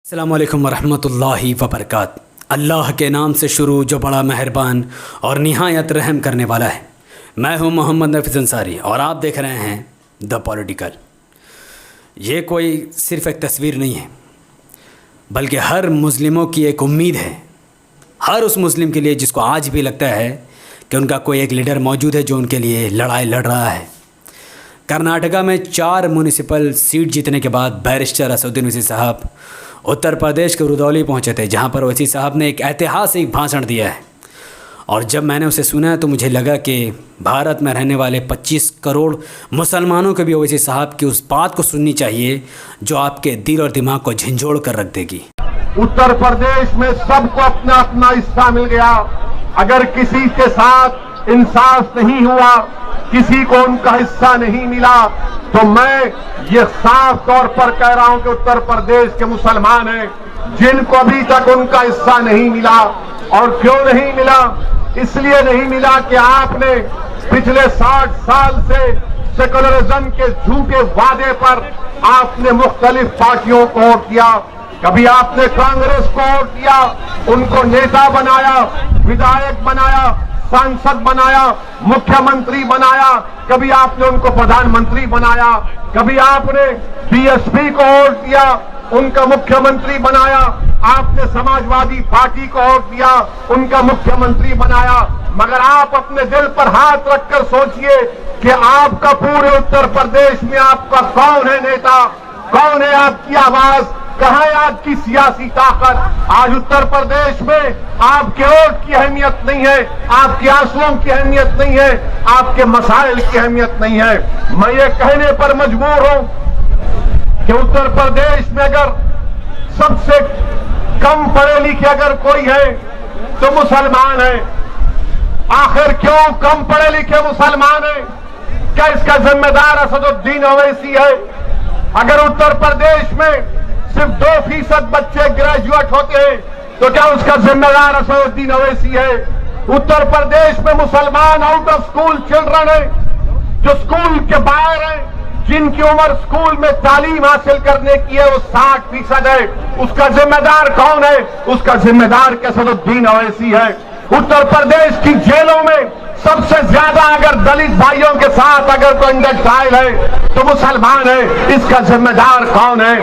अस्सलामु अलैकुम वरहमतुल्लाहि वबरकात। अल्लाह के नाम से शुरू जो बड़ा मेहरबान और निहायत रहम करने वाला है। मैं हूं मोहम्मद नफीस अंसारी और आप देख रहे हैं द पॉलिटिकल। ये कोई सिर्फ़ एक तस्वीर नहीं है, बल्कि हर मुस्लिमों की एक उम्मीद है। हर उस मुस्लिम के लिए जिसको आज भी लगता है कि उनका कोई एक लीडर मौजूद है जो उनके लिए लड़ाई लड़ रहा है। कर्नाटका में 4 म्यूनिसिपल सीट जीतने के बाद बैरिस्टर असदुद्दीन ओवैसी साहब उत्तर प्रदेश के रुदौली पहुंचे थे, जहां पर ओवैसी साहब ने एक ऐतिहासिक भाषण दिया है। और जब मैंने उसे सुना तो मुझे लगा कि भारत में रहने वाले 25 करोड़ मुसलमानों को भी ओवैसी साहब की उस बात को सुननी चाहिए जो आपके दिल और दिमाग को झंझोड़ कर रख देगी। उत्तर प्रदेश में सबको अपना अपना हिस्सा मिल गया। अगर किसी के साथ इंसाफ नहीं हुआ, किसी को उनका हिस्सा नहीं मिला, तो मैं ये साफ तौर पर कह रहा हूं कि उत्तर प्रदेश के मुसलमान हैं जिनको अभी तक उनका हिस्सा नहीं मिला। और क्यों नहीं मिला? इसलिए नहीं मिला कि आपने पिछले 60 साल से सेकुलरिज्म के झूठे वादे पर आपने मुख्तलिफ पार्टियों को वोट दिया। कभी आपने कांग्रेस को वोट दिया, उनको नेता बनाया, विधायक बनाया, सांसद बनाया, मुख्यमंत्री बनाया। कभी आपने उनको प्रधानमंत्री बनाया। कभी आपने बीएसपी को वोट दिया, उनका मुख्यमंत्री बनाया। आपने समाजवादी पार्टी को वोट दिया, उनका मुख्यमंत्री बनाया। मगर आप अपने दिल पर हाथ रखकर सोचिए कि आपका पूरे उत्तर प्रदेश में आपका कौन है नेता, कौन है आपकी आवाज, कहां है आपकी सियासी ताकत? आज उत्तर प्रदेश में आपके वोट की अहमियत नहीं है, आपके आंसुओं की अहमियत नहीं है, आपके मसाइल की अहमियत नहीं है। मैं ये कहने पर मजबूर हूं कि उत्तर प्रदेश में अगर सबसे कम पढ़े लिखे अगर कोई है तो मुसलमान है। आखिर क्यों कम पढ़े लिखे मुसलमान है? क्या इसका जिम्मेदार असदुद्दीन ओवैसी है? अगर उत्तर प्रदेश में सिर्फ 2% बच्चे ग्रेजुएट होते हैं तो क्या उसका जिम्मेदार असदुद्दीन ओवैसी है? उत्तर प्रदेश में मुसलमान आउट ऑफ स्कूल चिल्ड्रन है, जो स्कूल के बाहर है, जिनकी उम्र स्कूल में तालीम हासिल करने की है, वो 60% है। उसका जिम्मेदार कौन है? उसका जिम्मेदार असदुद्दीन ओवैसी है। उत्तर प्रदेश की जेलों में सबसे ज्यादा अगर दलित भाइयों के साथ अगर कोई इंडस्ट्राइल है तो मुसलमान है। इसका जिम्मेदार कौन है?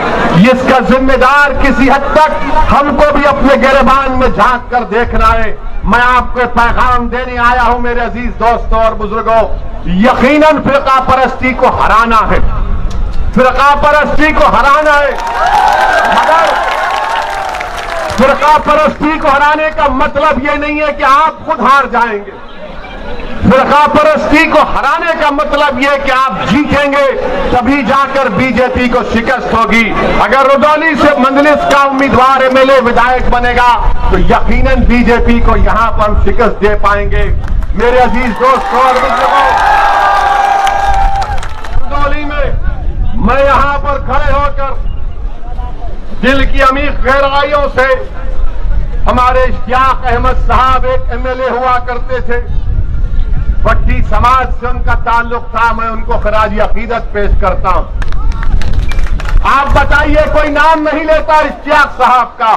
इसका जिम्मेदार किसी हद तक हमको भी अपने गिरबान में झांक कर देखना है। मैं आपको पैगाम देने आया हूं मेरे अजीज दोस्तों और बुजुर्गों, यकीनन फिरका परस्ती को हराना है, फिरका परस्ती को हराना है। मगर फिरका परस्ती को हराने का मतलब यह नहीं है कि आप खुद हार जाएंगे। फिरका परस्ती को हराने का मतलब यह कि आप जीतेंगे, तभी जाकर बीजेपी को शिकस्त होगी। अगर रुदौली से मंजलिस का उम्मीदवार एमएलए विधायक बनेगा तो यकीनन बीजेपी को यहां पर हम शिकस्त दे पाएंगे। मेरे अजीज दोस्तों और बुजुर्गों, रुदौली में मैं यहां पर खड़े होकर दिल की अमीर गहराइयों से, हमारे इश्तियाक अहमद साहब एक एमएलए हुआ करते थे, भट्टी समाज से उनका ताल्लुक था, मैं उनको खराजी अकीदत पेश करता हूं। आप बताइए, कोई नाम नहीं लेता इश्तियाक साहब का,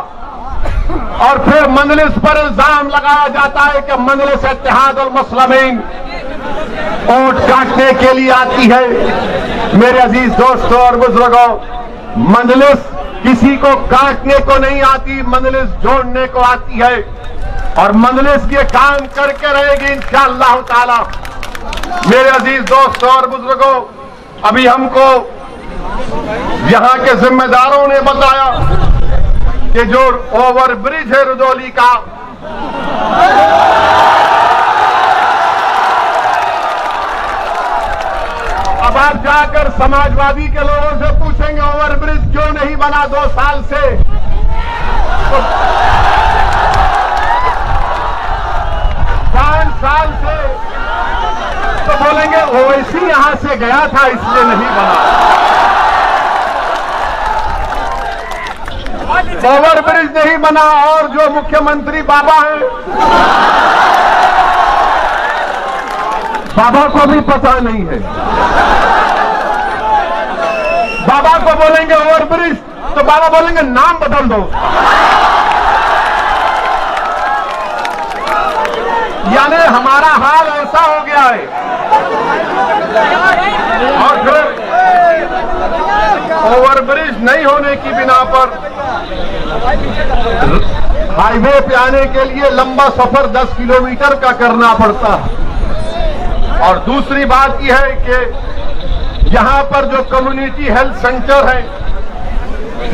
और फिर मंजलिस पर इल्जाम लगाया जाता है कि मंजलिस इत्तेहादुल मुस्लिमीन वोट काटने के लिए आती है। मेरे अजीज दोस्तों और बुजुर्गों, मंजलिस किसी को काटने को नहीं आती, मंजलिस जोड़ने को आती है। और मंजलिस ये काम करके रहेगी इंशाअल्लाह ताला। मेरे अजीज दोस्तों और बुजुर्गों, अभी हमको यहां के जिम्मेदारों ने बताया कि जो ओवरब्रिज है रुदौली का, अब आप जाकर समाजवादी के लोगों से पूछेंगे ओवरब्रिज क्यों नहीं बना 2 साल से, तो 5 साल से, तो बोलेंगे ओवैसी यहां से गया था इसलिए नहीं बना। ओवरब्रिज नहीं बना, और जो मुख्यमंत्री बाबा हैं, बाबा को भी पता नहीं है। बाबा को बोलेंगे ओवरब्रिज तो बाबा बोलेंगे नाम बदल दो। यानी हमारा हाल ऐसा हो गया है। और फिर ओवरब्रिज नहीं होने की बिना पर हाईवे पे आने के लिए लंबा सफर 10 किलोमीटर का करना पड़ता है। और दूसरी बात यह है कि यहां पर जो कम्युनिटी हेल्थ सेंटर है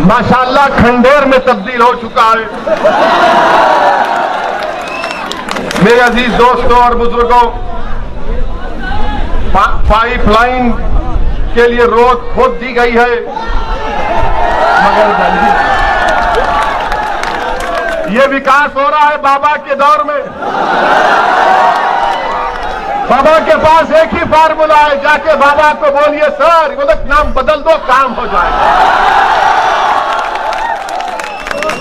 माशाल्लाह खंडेर में तब्दील हो चुका है। मेरे अजीज दोस्तों और बुजुर्गों, पाइपलाइन के लिए रोड खोद दी गई है, मगर ये विकास हो रहा है बाबा के दौर में। बाबा के पास एक ही फार्मूला है, जाके बाबा को बोलिए सर वो लोग नाम बदल दो, काम हो जाएगा।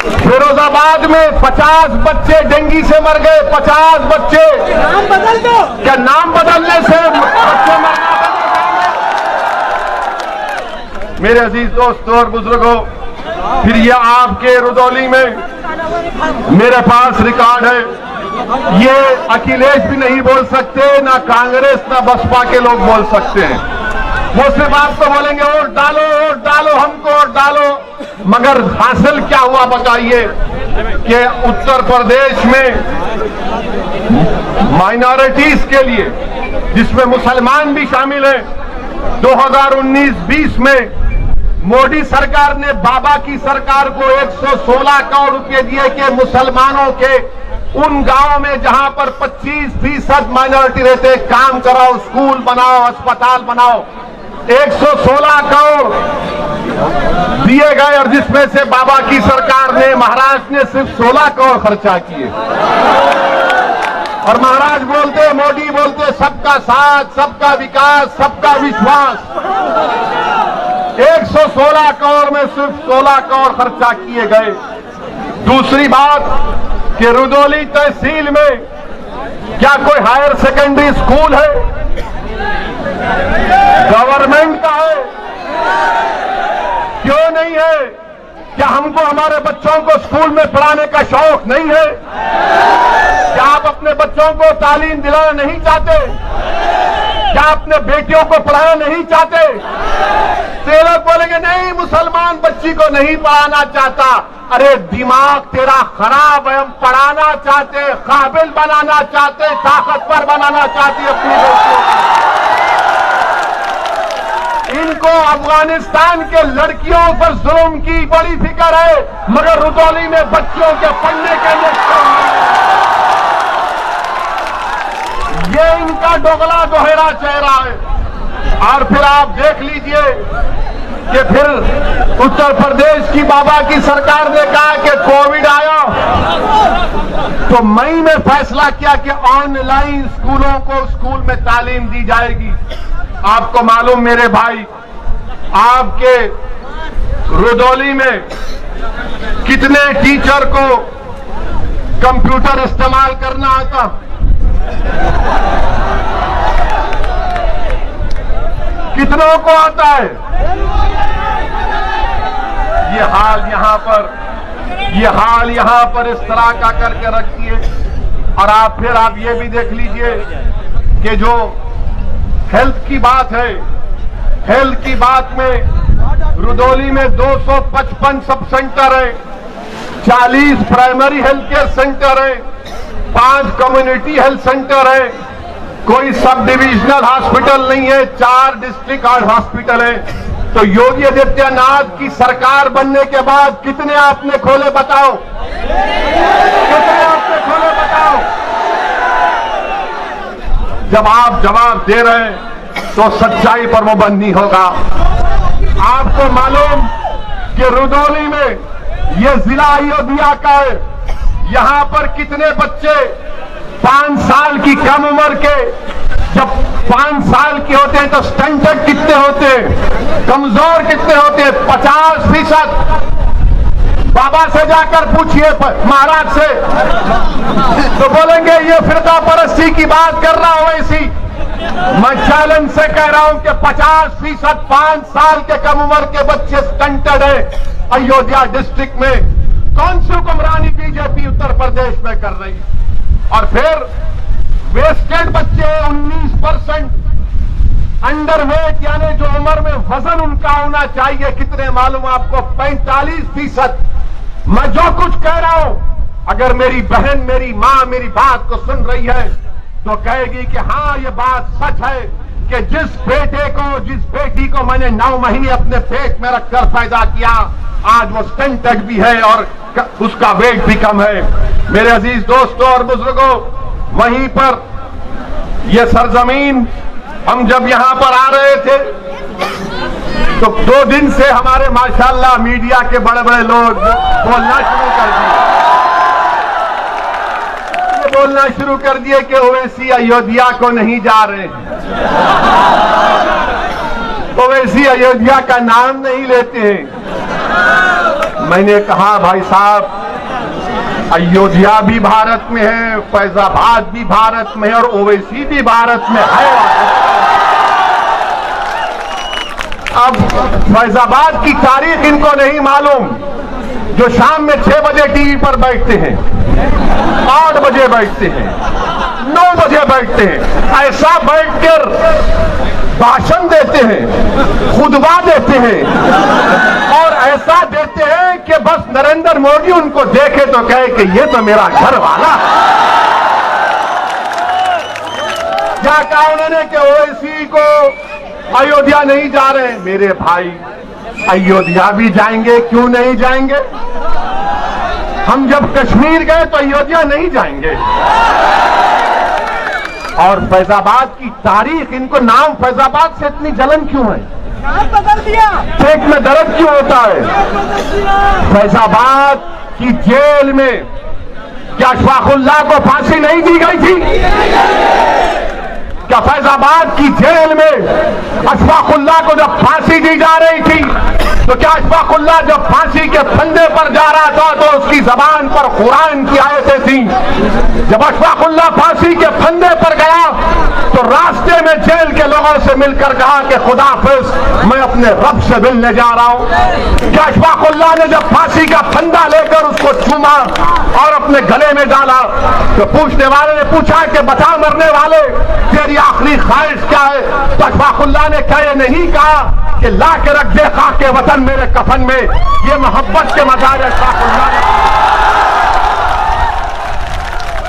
फिरोजाबाद में 50 बच्चे डेंगू से मर गए, 50 बच्चे। नाम बदल दो। क्या नाम बदलने से बच्चे मरना? मेरे अजीज दोस्तों और बुजुर्गों, फिर ये आपके रुदौली में मेरे पास रिकॉर्ड है। ये अखिलेश भी नहीं बोल सकते, ना कांग्रेस ना बसपा के लोग बोल सकते हैं। वो सिर्फ आपको बोलेंगे वोट डालो, हमको वोट डालो। मगर हासिल क्या हुआ बताइए कि उत्तर प्रदेश में माइनॉरिटीज के लिए, जिसमें मुसलमान भी शामिल हैं, 2019-20 में मोदी सरकार ने बाबा की सरकार को 116 करोड़ रुपए दिए कि मुसलमानों के उन गांवों में जहां पर 25% माइनॉरिटी रहते, काम कराओ, स्कूल बनाओ, अस्पताल बनाओ। 116 करोड़ दिए गए और जिसमें से बाबा की सरकार ने, महाराष्ट्र ने सिर्फ 16 करोड़ खर्चा किए। और महाराज बोलते, मोदी बोलते सबका साथ, सबका विकास, सबका विश्वास। 116 करोड़ में सिर्फ 16 करोड़ खर्चा किए गए। दूसरी बात कि रुदौली तहसील में क्या कोई हायर सेकेंडरी स्कूल है? गवर्नमेंट का है, क्यों नहीं है? क्या हमको हमारे बच्चों को स्कूल में पढ़ाने का शौक नहीं है? क्या आप अपने बच्चों को तालीम दिलाना नहीं चाहते? क्या अपने बेटियों को पढ़ाना नहीं चाहते? तो लोग बोलेंगे नहीं, मुसलमान बच्ची को नहीं पढ़ाना चाहता। अरे दिमाग तेरा खराब है, हम पढ़ाना चाहते, काबिल बनाना चाहते, ताकतवर बनाना चाहती अपनी बेटियों। इनको अफगानिस्तान के लड़कियों पर जुल्म की बड़ी फिक्र है, मगर रुदौली में बच्चों के पढ़ने के लिए ये इनका दोगला दोहरा चेहरा है। और फिर आप देख लीजिए कि फिर उत्तर प्रदेश की बाबा की सरकार ने कहा कि कोविड आया तो मई में फैसला किया कि ऑनलाइन स्कूलों को स्कूल में तालीम दी जाएगी। आपको मालूम मेरे भाई, आपके रुदौली में कितने टीचर को कंप्यूटर इस्तेमाल करना आता? कितनों को आता है? ये हाल यहां पर इस तरह का करके रखिए। और आप ये भी देख लीजिए कि जो हेल्थ की बात है, हेल्थ की बात में रुदौली में 255 सब सेंटर है, 40 प्राइमरी हेल्थ केयर सेंटर है, 5 कम्युनिटी हेल्थ सेंटर है, कोई सब डिविजनल हॉस्पिटल नहीं है, 4 डिस्ट्रिक्ट हॉस्पिटल है। तो योगी आदित्यनाथ की सरकार बनने के बाद कितने आपने खोले बताओ? कितने आपने खोले बताओ? जब आप जवाब दे रहे हैं तो सच्चाई पर पाबंदी होगा। आपको मालूम कि रुदौली में यह जिला अयोध्या का है, यहां पर कितने बच्चे 5 साल की कम उम्र के, जब 5 साल के होते हैं तो स्टंटेड कितने होते हैं, कमजोर कितने होते हैं? 50%। बाबा से जाकर पूछिए, महाराज से, तो बोलेंगे ये फिरका परस्ती की बात कर रहा हूं ऐसी। मैं चैलेंज से कह रहा हूं कि 50% 5 साल के कम उम्र के बच्चे स्टंटेड है। अयोध्या डिस्ट्रिक्ट में कौन सी हुक्मरानी बीजेपी उत्तर प्रदेश में कर रही है। और फिर वेस्टेड बच्चे 19% अंडरवेट, यानी जो उम्र में वजन उनका होना चाहिए कितने मालूम आपको, 45%। मैं जो कुछ कह रहा हूं, अगर मेरी बहन, मेरी मां मेरी बात को सुन रही है तो कहेगी कि हाँ ये बात सच है कि जिस बेटी को मैंने 9 महीने अपने पेट में रखकर पैदा किया, आज वो स्टंटेड भी है और उसका वेट भी कम है। मेरे अजीज दोस्तों और बुजुर्गों, वहीं पर ये सरजमीन, हम जब यहां पर आ रहे थे तो 2 दिन से हमारे माशाल्लाह मीडिया के बड़े बड़े लोग बोलना शुरू कर दिए कि ओवैसी अयोध्या को नहीं जा रहे हैं, ओवैसी अयोध्या का नाम नहीं लेते हैं। मैंने कहा भाई साहब, अयोध्या भी भारत में है, फैजाबाद भी भारत में है और ओवैसी भी भारत में है। अब फैजाबाद की तारीख इनको नहीं मालूम, जो शाम में 6 बजे टीवी पर बैठते हैं, 8 बजे बैठते हैं, 9 बजे बैठते हैं, ऐसा बैठकर भाषण देते हैं, खुतबा देते हैं और ऐसा देते हैं कि बस नरेंद्र मोदी उनको देखे तो कहे कि ये तो मेरा घर वाला। क्या कहा उन्होंने कि ओवैसी को अयोध्या नहीं जा रहे। मेरे भाई, अयोध्या भी जाएंगे, क्यों नहीं जाएंगे? हम जब कश्मीर गए तो अयोध्या नहीं जाएंगे। और फैजाबाद की तारीख, इनको नाम फैजाबाद से इतनी जलन क्यों है? बदल दिया, पेट में दर्द क्यों होता है? फैजाबाद की जेल में क्या अशफाकुल्लाह को फांसी नहीं दी गई थी? क्या फैजाबाद की जेल में अशफाकुल्लाह को जब फांसी दी जा रही थी तो क्या अशफाकुल्लाह जब फांसी के फंदे पर जा रहा था तो उसकी जबान पर कुरान की आयतें थी? जब अशफाकुल्लाह फांसी के फंदे पर गया तो रास्ते में जेल के लोगों से मिलकर कहा कि खुदाफिज, मैं अपने रब से मिलने जा रहा हूं। क्या अशफाकुल्लाह ने जब फांसी का फंदा लेकर उसको चूमा और अपने गले में डाला तो पूछने वाले ने पूछा कि बता मरने वाले, तेरी आखिरी ख्वाहिश क्या है? तो अशफाकुल्लाह ने क्या ये नहीं कहा कि ला के रख दे खाके वतन मेरे कफन में? ये मोहब्बत के मज़ार अशफाकुल्लाह ने।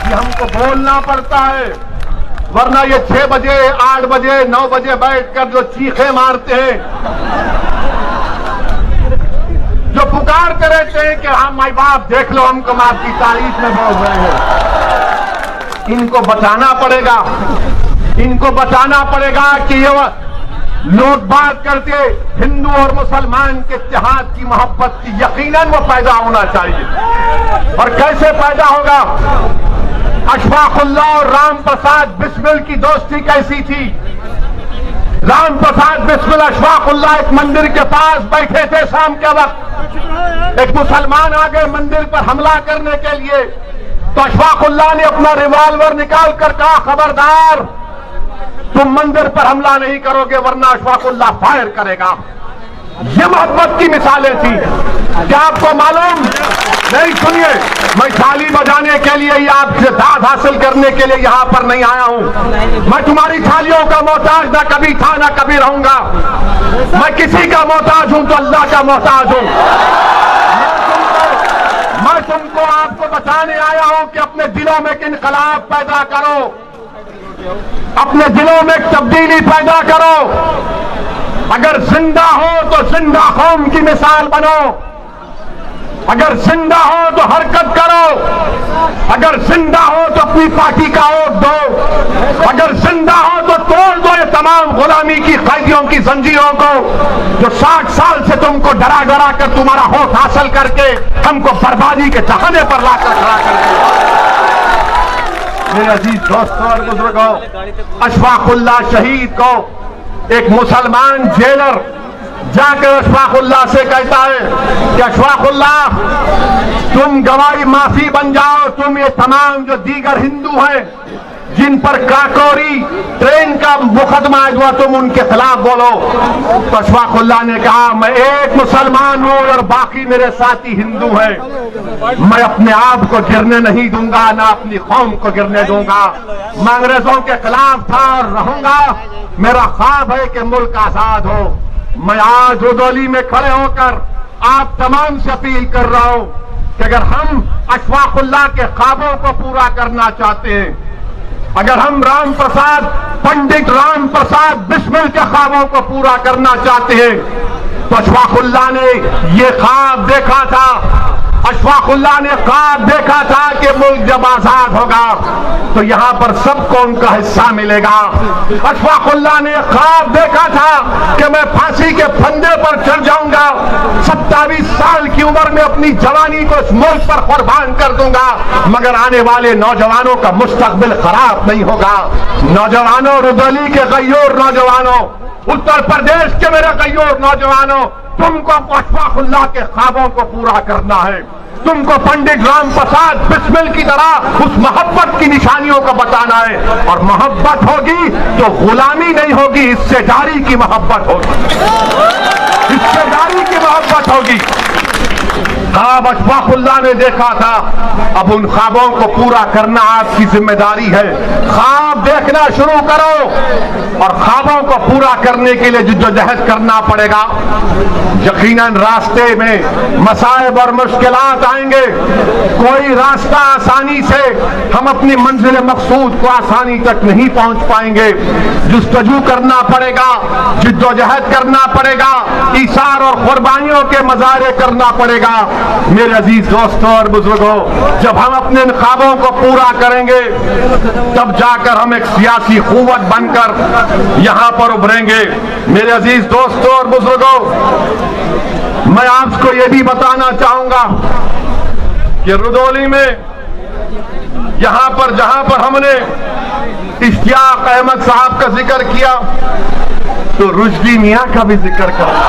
ये हमको बोलना पड़ता है, वरना ये 6 बजे 8 बजे 9 बजे बैठकर जो चीखे मारते हैं, जो पुकारते रहते हैं कि हम माई बाप देख लो हमको आपकी तारीफ में बोल रहे हैं, इनको बताना पड़ेगा, इनको बताना पड़ेगा कि ये लोग बात करते हिंदू और मुसलमान के इत्तेहाद की मोहब्बत की, यकीनन वो पैदा होना चाहिए। और कैसे पैदा होगा? अशफाकुल्लाह और राम प्रसाद बिस्मिल की दोस्ती कैसी थी? राम प्रसाद बिस्मिल अशफाकुल्लाह एक मंदिर के पास बैठे थे शाम के वक्त, एक मुसलमान आ गए मंदिर पर हमला करने के लिए, तो अशफाकुल्लाह ने अपना रिवॉल्वर निकाल कर कहा, खबरदार तुम मंदिर पर हमला नहीं करोगे वरना अशफाकुल्लाह फायर करेगा। ये मोहब्बत की मिसालें थी। क्या आपको मालूम नहीं? सुनिए, मैं थाली बजाने के लिए या आपसे दाद हासिल करने के लिए यहां पर नहीं आया हूं। मैं तुम्हारी थालियों का मोहताज ना कभी था ना कभी रहूंगा। मैं किसी का मोहताज हूं तो अल्लाह का मोहताज हूं। मैं तुमको आपको बताने आया हूं कि अपने दिलों में एक इनकलाब पैदा करो, अपने दिलों में एक तब्दीली पैदा करो। अगर जिंदा हो तो जिंदा कौम की मिसाल बनो, अगर जिंदा हो तो हरकत करो, अगर जिंदा हो तो अपनी पार्टी का वोट दो, अगर जिंदा हो तो तोड़ दो ये तमाम गुलामी की कैदियों की जंजीरों को, जो 60 साल से तुमको डरा डरा कर तुम्हारा होठ हासिल करके हमको बर्बादी के तहने पर लाकर खड़ा कर दिया। मेरे अजीज दोस्तों और बुजुर्गों, अशफाकुल्लाह शहीद को एक मुसलमान जेलर जाकर अशफाकुल्लाह से कहता है कि अशफाकुल्लाह तुम गवाही माफी बन जाओ, तुम ये तमाम जो दीगर हिंदू हैं जिन पर काकोरी ट्रेन का मुकदमा हुआ तुम उनके खिलाफ बोलो। तो अशफाकुल्लाह ने कहा मैं एक मुसलमान हूं और बाकी मेरे साथी हिंदू हैं, मैं अपने आप को गिरने नहीं दूंगा, ना अपनी कौम को गिरने दूंगा। मैं अंग्रेजों के खिलाफ था और रहूंगा। मेरा ख्वाब है कि मुल्क आजाद हो। मैं आज रुदौली में खड़े होकर आप तमाम से अपील कर रहा हूं कि अगर हम अशफाकुल्लाह के ख्वाबों को पूरा करना चाहते हैं, अगर हम राम प्रसाद पंडित राम प्रसाद बिस्मिल के ख्वाबों को पूरा करना चाहते हैं, तो अशफाकुल्लाह ने ये ख्वाब देखा था। अशफाकुल्लाह ने ख्वाब देखा था कि मुल्क जब आजाद होगा तो यहां पर सबको उनका हिस्सा मिलेगा। अशफाकुल्लाह ने ख्वाब देखा था कि मैं फांसी के फंदे पर चढ़ जाऊंगा, 27 साल की उम्र में अपनी जवानी को इस मुल्क पर कुर्बान कर दूंगा, मगर आने वाले नौजवानों का मुस्तकबिल खराब नहीं होगा। नौजवानों, रुदौली के गय्योर नौजवानों, उत्तर प्रदेश के मेरे गय्योर नौजवानों, तुमको अशफाकुल्लाह के ख्वाबों को पूरा करना है। तुमको पंडित राम प्रसाद बिस्मिल की तरह उस मोहब्बत की निशानियों को बताना है। और मोहब्बत होगी तो गुलामी नहीं होगी, हिस्सेदारी की मोहब्बत होगी, हिस्सेदारी की मोहब्बत होगी। ख्वाब अशफाकुल्लाह ने देखा था, अब उन ख्वाबों को पूरा करना आपकी जिम्मेदारी है। ख्वाब देखना शुरू करो और ख्वाबों को पूरा करने के लिए जिद्दोजहद करना पड़ेगा। यकीनन रास्ते में मसाइब और मुश्किलात आएंगे, कोई रास्ता आसानी से हम अपनी मंजिल मकसूद को आसानी तक नहीं पहुंच पाएंगे। जुस्तजू करना पड़ेगा, जिद्दोजहद करना पड़ेगा, ईसार और कुर्बानियों के मजारे करना पड़ेगा। मेरे अजीज दोस्तों और बुजुर्गों, जब हम अपने इन ख्वाबों को पूरा करेंगे तब जाकर हम एक सियासी कुव्वत बनकर यहां पर उभरेंगे। मेरे अजीज दोस्तों और बुजुर्गों, मैं आपको यह भी बताना चाहूंगा कि रुदौली में यहां पर जहां पर हमने इश्तियाक अहमद साहब का जिक्र किया तो रुश्दी मियां का भी जिक्र करना।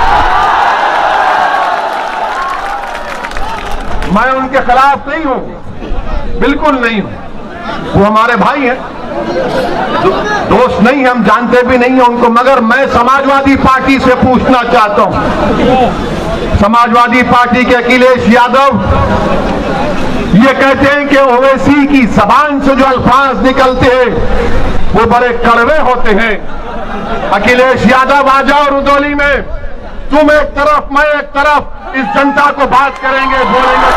मैं उनके खिलाफ नहीं हूं, बिल्कुल नहीं हूं, वो हमारे भाई हैं, दोस्त नहीं, हम जानते भी नहीं हैं उनको। मगर मैं समाजवादी पार्टी से पूछना चाहता हूं, समाजवादी पार्टी के अखिलेश यादव ये कहते हैं कि ओवैसी की जबान से जो अल्फाज निकलते हैं वो बड़े कड़वे होते हैं। अखिलेश यादव आ जाओ रुदौली में, तुम एक तरफ मैं एक तरफ, इस जनता को बात करेंगे, बोलेंगे।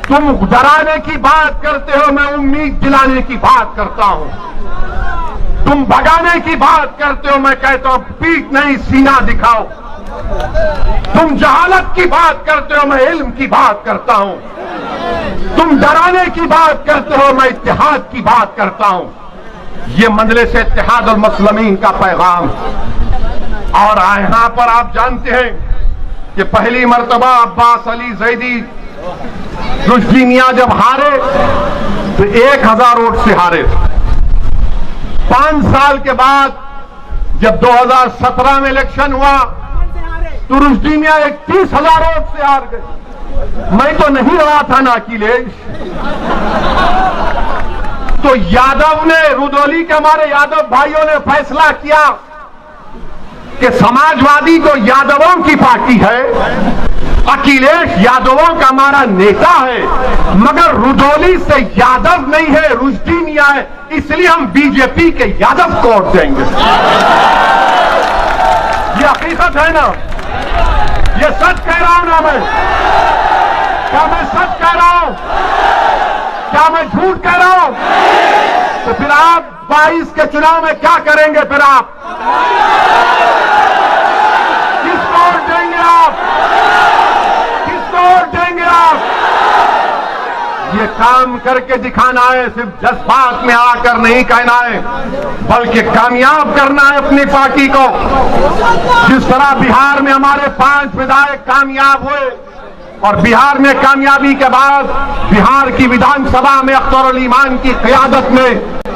तुम डराने की बात करते हो, मैं उम्मीद दिलाने की बात करता हूं। तुम भगाने की बात करते हो, मैं कहता हूं पीठ नहीं सीना दिखाओ। तुम जहालत की बात करते हो, मैं इल्म की बात करता हूं। तुम डराने की बात करते हो, मैं इत्तेहाद की बात करता हूं। ये मजलिस इत्तेहाद और मुस्लिमीन का पैगाम। और यहां पर आप जानते हैं कि पहली मर्तबा अब्बास अली जैदी रुश्दी मियां जब हारे तो 1000 वोट से हारे। 5 साल के बाद जब 2017 में इलेक्शन हुआ तो रुश्दी मियां 31,000 वोट से हार गए। मैं तो नहीं रहा था ना अखिलेश। तो यादव ने, रुदौली के हमारे यादव भाइयों ने फैसला किया कि समाजवादी तो यादवों की पार्टी है, अखिलेश यादवों का हमारा नेता है, मगर रुदौली से यादव नहीं है, रुश्दी मियां है, इसलिए हम बीजेपी के यादव को वोट देंगे। ये हकीकत है ना, ये सच कह रहा हूं ना मैं? क्या मैं सच कह रहा हूं? क्या मैं झूठ कह रहा हूं? तो फिर आप 22 के चुनाव में क्या करेंगे? फिर आप किसको वोट देंगे? आप किसको वोट देंगे? आप ये काम करके दिखाना है, सिर्फ जज्बात में आकर नहीं कहना है, बल्कि कामयाब करना है अपनी पार्टी को। जिस तरह बिहार में हमारे 5 विधायक कामयाब हुए और बिहार में कामयाबी के बाद बिहार की विधानसभा में अख्तर ईमान की क़यादत में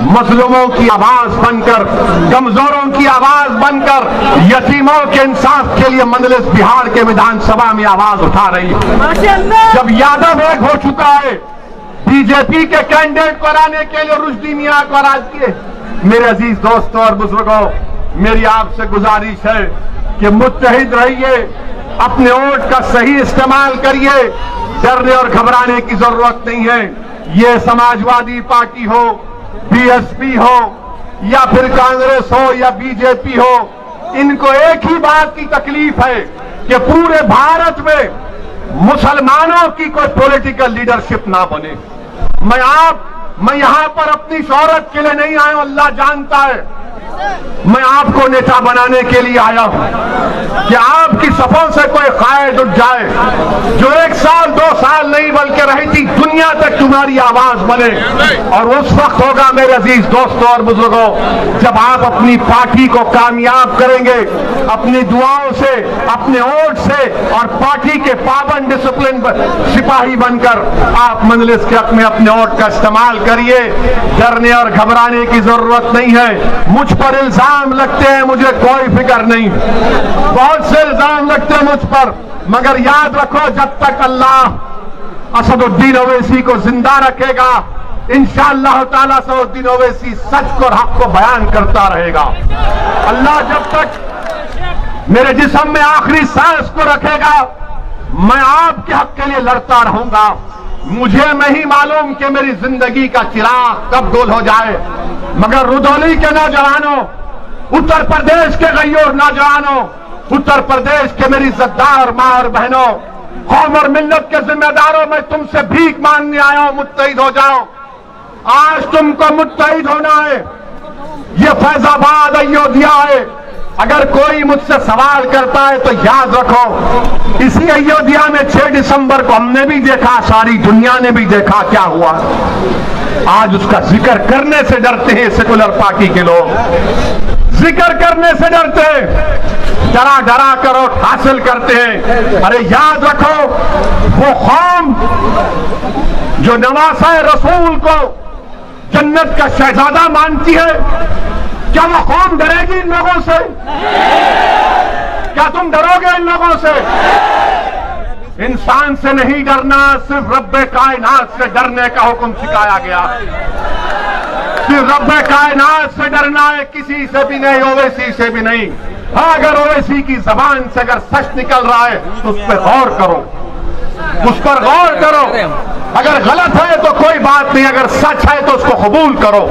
मजलूमों की आवाज बनकर, कमजोरों की आवाज बनकर, यतीमों के इंसाफ के लिए मजलिस बिहार के विधानसभा में आवाज उठा रही है। जब यादव एक हो चुका है, बीजेपी के कैंडिडेट को हराने के लिए रुश्दी मियां को हरा दिए। मेरे अजीज दोस्तों और बुजुर्गों, मेरी आपसे गुजारिश है कि मुत्तहिद रहिए, अपने वोट का सही इस्तेमाल करिए, डरने और घबराने की जरूरत नहीं है। ये समाजवादी पार्टी हो, बीएसपी हो या फिर कांग्रेस हो या बीजेपी हो, इनको एक ही बात की तकलीफ है कि पूरे भारत में मुसलमानों की कोई पॉलिटिकल लीडरशिप ना बने। मैं यहां पर अपनी शोहरत के लिए नहीं आया हूं, अल्लाह जानता है। मैं आपको नेता बनाने के लिए आया हूं कि आपकी सफों से कोई कायद उठ जाए, जो 1 साल 2 साल नहीं बल्कि रही थी दुनिया तक तुम्हारी आवाज बने। और उस वक्त होगा मेरे अजीज दोस्तों और बुजुर्गों, जब आप अपनी पार्टी को कामयाब करेंगे, अपनी दुआओं से, अपने वोट से और पार्टी के पाबंद डिसिप्लिन सिपाही बनकर आप मंजलिस के हक में अपने वोट का इस्तेमाल करिए। डरने और घबराने की जरूरत नहीं है। मुझ पर इल्जाम लगते हैं, मुझे कोई फिक्र नहीं, बहुत से इल्जाम लगते हैं मुझ पर, मगर याद रखो जब तक अल्लाह असदुद्दीन ओवैसी को जिंदा रखेगा, इंशाअल्लाह ताला असदुद्दीन ओवैसी सच को और हक को बयान करता रहेगा। अल्लाह जब तक मेरे जिस्म में आखिरी सांस को रखेगा, मैं आपके हक के लिए लड़ता रहूंगा। मुझे नहीं मालूम कि मेरी जिंदगी का चिराग कब गोल हो जाए, मगर रुदौली के नौजवानों, उत्तर प्रदेश के गैयोर नौजवानों, उत्तर प्रदेश के मेरी इज्जतदार मां और बहनों, कौम और मिल्लत के जिम्मेदारों, मैं तुमसे भीख मांगने आया हूं, मुत्तहिद हो जाओ। आज तुमको मुत्तहिद होना है। ये फैजाबाद अयोध्या है। अगर कोई मुझसे सवाल करता है तो याद रखो, इसी अयोध्या में 6 दिसंबर को हमने भी देखा, सारी दुनिया ने भी देखा क्या हुआ। आज उसका जिक्र करने से डरते हैं सेकुलर पार्टी के लोग, जिक्र करने से डरते हैं, डरा डरा कर वोट हासिल करते हैं। अरे याद रखो, वो कौम जो नवासा रसूल को जन्नत का शहजादा मानती है, क्या वो कौम डरेगी इन लोगों से? क्या तुम डरोगे इन लोगों से? इंसान से नहीं डरना, सिर्फ रब्बे कायनात से डरने का हुक्म सिखाया गया। सिर्फ रब्बे कायनात से डरना है, किसी से भी नहीं, ओवैसी से भी नहीं। हाँ, अगर ओवैसी की जबान से अगर सच निकल रहा है तो उस पर गौर करो, उस पर गौर करो। अगर गलत है तो कोई बात नहीं, अगर सच है तो उसको कबूल करो।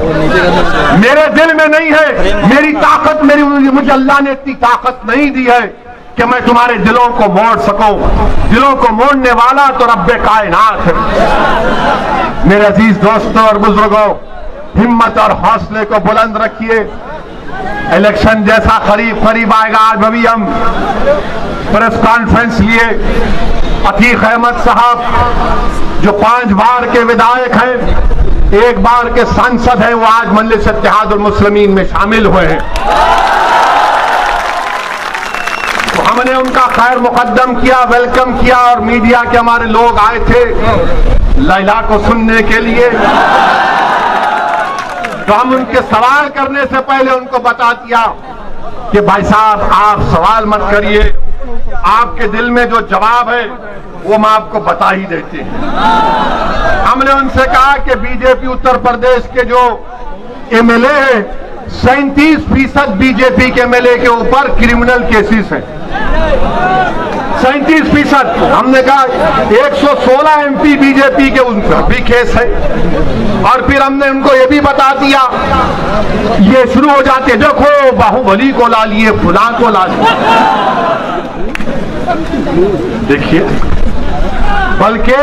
मेरे दिल में नहीं है, मेरी ताकत, मुझे अल्लाह ने इतनी ताकत नहीं दी है कि मैं तुम्हारे दिलों को मोड़ सकूं। दिलों को मोड़ने वाला तो रब्बे कायनात है। मेरे अजीज दोस्तों और बुजुर्गों, हिम्मत और हौसले को बुलंद रखिए। इलेक्शन जैसा करीब आएगा। आज अभी हम प्रेस कॉन्फ्रेंस लिए, अतीक अहमद साहब जो 5 बार के विधायक हैं, 1 बार के सांसद हैं, वो आज मजलिस इत्तेहादुल मुस्लिमीन में शामिल हुए हैं। तो हमने उनका खैर मुकद्दम किया, वेलकम किया, और मीडिया के हमारे लोग आए थे लैला को सुनने के लिए। तो हम उनके सवाल करने से पहले उनको बता दिया कि भाई साहब आप सवाल मत करिए, आपके दिल में जो जवाब है वो हम आपको बता ही देते हैं। हमने उनसे कहा कि बीजेपी उत्तर प्रदेश के जो एमएलए हैं, 37% बीजेपी के एमएलए के ऊपर क्रिमिनल केसेस हैं। 37%। हमने कहा 116 एमपी बीजेपी के उन पर भी केस है। और फिर हमने उनको ये भी बता दिया, ये शुरू हो जाते, देखो बाहुबली को ला लिए, फुला को ला लिए। देखिए, बल्कि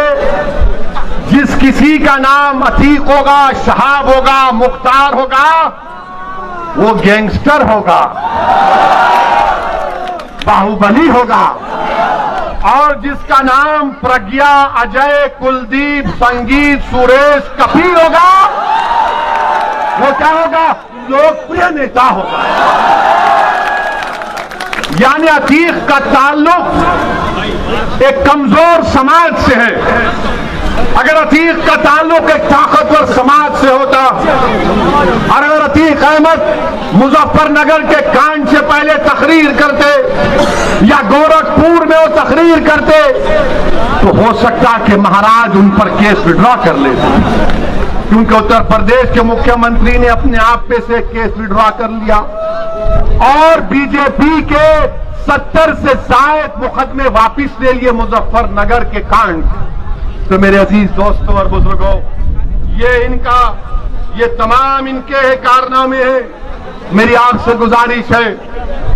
जिस किसी का नाम अतीक होगा, शहाब होगा, मुख्तार होगा, वो गैंगस्टर होगा, बाहुबली होगा। और जिसका नाम प्रज्ञा, अजय, कुलदीप, संगीत, सुरेश, कपिल होगा, वो क्या होगा? लोकप्रिय नेता होगा। यानी अतीक का ताल्लुक एक कमजोर समाज से है, अगर अतीक का ताल्लुक एक ताकतवर समाज से होता और अगर अतीक अहमद मुजफ्फरनगर के कांड से पहले तकरीर करते या गोरखपुर में वो तकरीर करते तो हो सकता कि महाराज उन पर केस विड्रॉ कर लेते, क्योंकि उत्तर प्रदेश के मुख्यमंत्री ने अपने आप पे से केस विड्रॉ कर लिया और बीजेपी के 70 से ज्यादा मुकदमे वापिस ले लिए मुजफ्फरनगर के कांड। तो मेरे अजीज दोस्तों और बुजुर्गों, ये तमाम इनके कारनामे हैं। मेरी आपसे गुजारिश है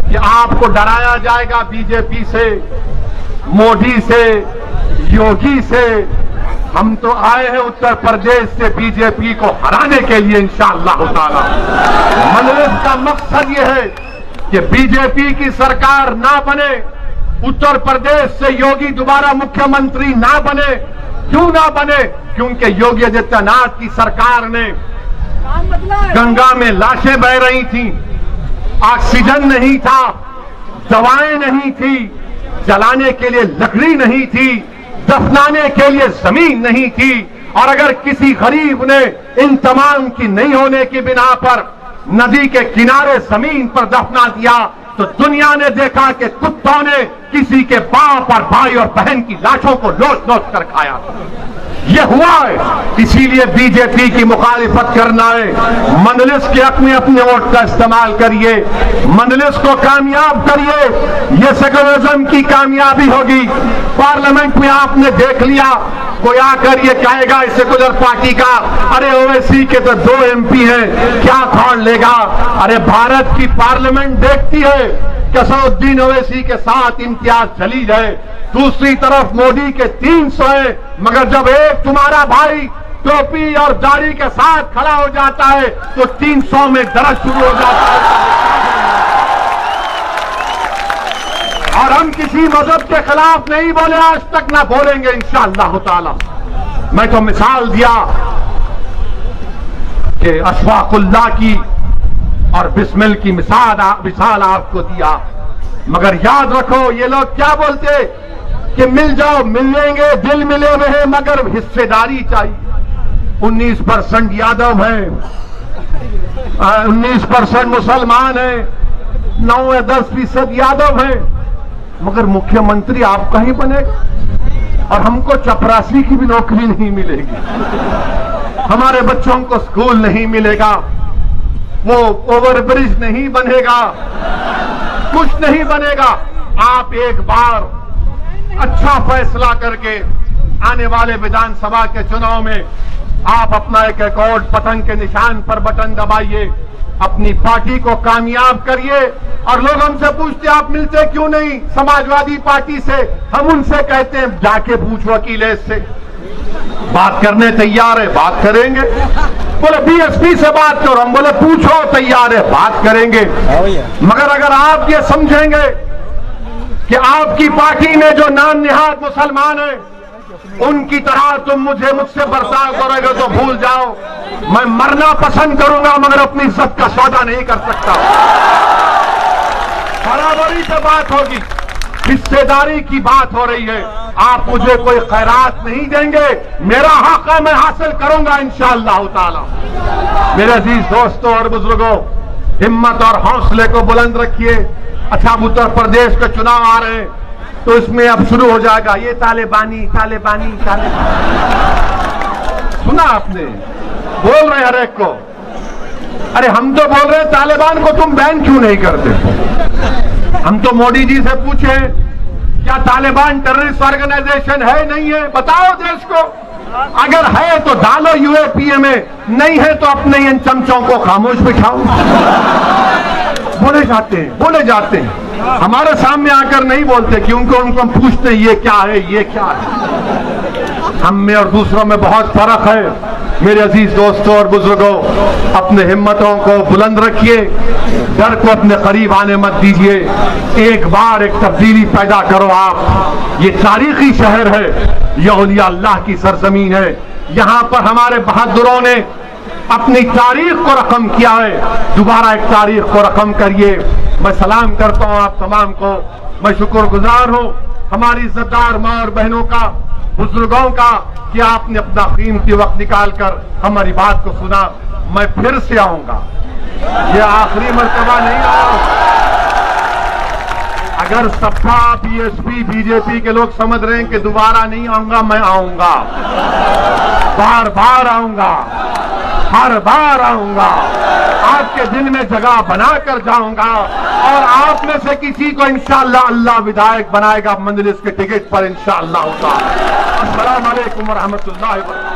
कि आपको डराया जाएगा बीजेपी से, मोदी से, योगी से। हम तो आए हैं उत्तर प्रदेश से बीजेपी को हराने के लिए इंशाअल्लाह ताला। मजलिस का मकसद ये है कि बीजेपी की सरकार ना बने, उत्तर प्रदेश से योगी दोबारा मुख्यमंत्री ना बने। क्यों ना बने? क्योंकि योगी आदित्यनाथ की सरकार ने गंगा में लाशें बह रही थी, ऑक्सीजन नहीं था, दवाएं नहीं थी, जलाने के लिए लकड़ी नहीं थी, दफनाने के लिए जमीन नहीं थी। और अगर किसी गरीब ने इन तमाम की नहीं होने की बिना पर नदी के किनारे जमीन पर दफना दिया तो दुनिया ने देखा कि कुत्तों ने किसी के बाप और भाई और बहन की लाशों को नोच नोच कर खाया। ये हुआ है, इसीलिए बीजेपी की मुखालिफत करना है। मंजलिस के हक में अपने वोट का इस्तेमाल करिए, मंजलिस को कामयाब करिए, ये सेकुलरिज्म की कामयाबी होगी। पार्लियामेंट में आपने देख लिया, कोई आकर ये कहेगा इस सेकुलर पार्टी का, अरे ओवैसी के तो 2 MP हैं, क्या फाड़ लेगा। अरे भारत की पार्लियामेंट देखती है कि असदुद्दीन ओवैसी के साथ इम्तियाज चली जाए, दूसरी तरफ मोदी के 300 है, मगर जब एक तुम्हारा भाई टोपी और दाढ़ी के साथ खड़ा हो जाता है तो 300 में दर्द शुरू हो जाता है। और हम किसी मजहब के खिलाफ नहीं बोले, आज तक ना बोलेंगे इंशाअल्लाह ताला। मैं तो मिसाल दिया कि अशफाकुल्लाह की और बिस्मिल की मिसाल आपको दिया, मगर याद रखो ये लोग क्या बोलते कि मिल जाओ, मिल लेंगे, दिल मिले हुए हैं मगर हिस्सेदारी चाहिए। 19% यादव हैं, 19% मुसलमान हैं, 9 या 10% यादव हैं, मगर मुख्यमंत्री आपका ही बनेगा और हमको चपरासी की भी नौकरी नहीं मिलेगी, हमारे बच्चों को स्कूल नहीं मिलेगा, वो ओवरब्रिज नहीं बनेगा, कुछ नहीं बनेगा। आप एक बार अच्छा फैसला करके आने वाले विधानसभा के चुनाव में आप अपना एक अकॉर्ड पतंग के निशान पर बटन दबाइए, अपनी पार्टी को कामयाब करिए। और लोग हमसे पूछते आप मिलते क्यों नहीं समाजवादी पार्टी से? हम उनसे कहते हैं जाके पूछ वकील से, बात करने तैयार है, बात करेंगे। बोले बीएसपी से बात करो, हम बोले पूछो, तैयार है, बात करेंगे। मगर अगर आप ये समझेंगे कि आपकी पार्टी में जो नाम निहाद मुसलमान है उनकी तरह तुम मुझसे बर्ताव करोगे तो भूल जाओ। मैं मरना पसंद करूंगा मगर अपनी इज्जत का सौदा नहीं कर सकता। बराबरी से बात होगी, हिस्सेदारी की बात हो रही है। आप मुझे कोई खैरात नहीं देंगे, मेरा हक है, मैं हासिल करूंगा इंशाअल्लाह ताला। मेरे अजीज दोस्तों और बुजुर्गों, हिम्मत और हौसले को बुलंद रखिए। अच्छा, उत्तर प्रदेश के चुनाव आ रहे हैं तो इसमें अब शुरू हो जाएगा ये तालिबानी तालिबानी तालिबानी। सुना आपने? बोल रहे हर एक को। अरे हम तो बोल रहे हैं तालिबान को तुम बैन क्यों नहीं करते? हम तो मोदी जी से पूछे क्या तालिबान टेररिस्ट ऑर्गेनाइजेशन है नहीं है, बताओ देश को। अगर है तो डालो यूएपीए में, नहीं है तो अपने इन चमचों को खामोश बिठाओ। बोले जाते हैं हमारे सामने आकर नहीं बोलते क्योंकि उनको हम पूछते हैं ये क्या है, ये क्या है। हम में और दूसरों में बहुत फर्क है। मेरे अजीज दोस्तों और बुजुर्गों, अपने हिम्मतों को बुलंद रखिए, डर को अपने करीब आने मत दीजिए। एक बार एक तब्दीली पैदा करो आप। ये तारीखी शहर है, ये औलिया अल्लाह की सरजमीन है। यहाँ पर हमारे बहादुरों ने अपनी तारीख को रकम किया है, दोबारा एक तारीख को रकम करिए। मैं सलाम करता हूँ आप तमाम को। मैं शुक्रगुजार हूँ हमारी इज्जतदार माँ और बहनों का, बुजुर्गों का कि आपने अपना कीमती वक्त निकालकर हमारी बात को सुना। मैं फिर से आऊंगा, ये आखिरी मर्तबा नहीं आऊंगा। अगर सपा, बीएसपी, बीजेपी के लोग समझ रहे हैं कि दोबारा नहीं आऊंगा, मैं आऊंगा, बार बार आऊंगा, हर बार आऊंगा, आपके दिल में जगह बनाकर जाऊंगा और आप में से किसी को इंशाअल्लाह अल्लाह विधायक बनाएगा मजलिस के टिकट पर इंशाअल्लाह होगा। अस्सलाम वालेकुम व रहमतुल्लाहि व बरकातहू।